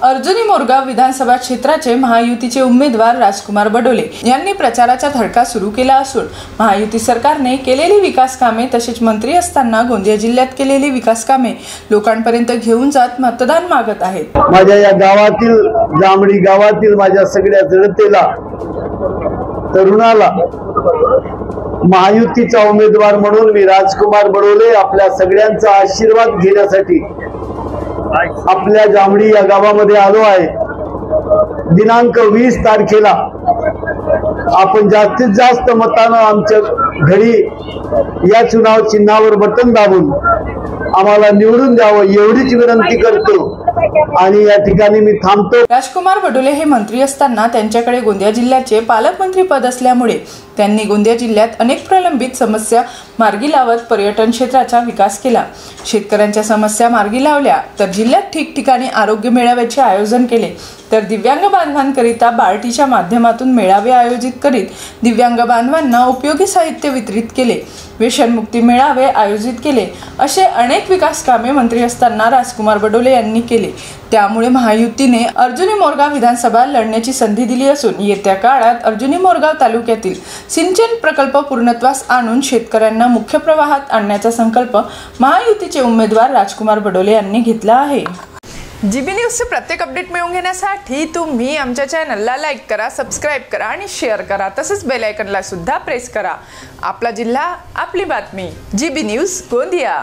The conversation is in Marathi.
अर्जुनी मोरगाव विधानसभा क्षेत्राचे महायुतीचे उमेदवार राजकुमार बडोले यांनी प्रचाराचा धडका सुरू केला असून महायुती सरकारने केलेली विकास कामे तसेच मंत्री असताना गोंदिया जिल्ह्यात केलेली विकास कामे लोकांपर्यंत घेऊन जात मतदान मागत आहेत। माझ्या या गावातील जांभळी गावातील माझ्या सगळ्या जनतेला तरुणाला महायुतीचा उमेदवार म्हणून मी राजकुमार बडोले आपल्या सगळ्यांचा आशीर्वाद घेण्यासाठी आपल्या जांभळी या गावामध्ये आलो आहे। दिनांक 20 तारखेला आपण जास्तीत जास्त मतानं आमच्या घरी या चुनाव चिन्हावर बटन दाबून आम्हाला निवडून द्यावं एवढीच विनंती करतो आणि या ठिकाणी मी थांबतो। राजकुमार बडोले हे मंत्री असताना त्यांच्याकडे गोंदिया जिल्ह्याचे पालकमंत्री पद असल्यामुळे त्यांनी गोंदिया जिल्ह्यात अनेक प्रलंबित समस्या मार्गी लावत पर्यटन क्षेत्राचा विकास केला। शेतकऱ्यांच्या समस्या मार्गी लावल्या तर जिल्ह्यात ठिकठिकाणी आरोग्य मेळाव्याचे आयोजन केले, तर दिव्यांग बांधवांकरिता बार्टीच्या माध्यमातून मेळावे आयोजित करीत दिव्यांग बांधवांना उपयोगी साहित्य वितरित केले, व्यसनमुक्ती मेळावे आयोजित केले, असे अनेक विकास कामे मंत्री असताना राजकुमार बडोले यांनी केले। त्यामुळे महायुतीने अर्जुनी मोरगाव विधानसभा लढण्याची संधी दिली असून येत्या काळात अर्जुनी मोरगाव तालुक्यातील सिंचन प्रकल्प पूर्णत्वास आणून शेतकऱ्यांना मुख्य प्रवाहात आणण्याचा संकल्प महायुतीचे उमेदवार राजकुमार बडोले यांनी घेतला आहे। जीबी न्यूजचे प्रत्येक अपडेट मिळवून घेण्यासाठी तुम्ही आमच्या चॅनलला लाईक करा, सबस्क्राइब करा आणि शेअर करा, तसेच बेल आयकॉनला सुद्धा प्रेस करा। आपला जिल्हा आपली बातमी, जीबी न्यूज गोंदिया।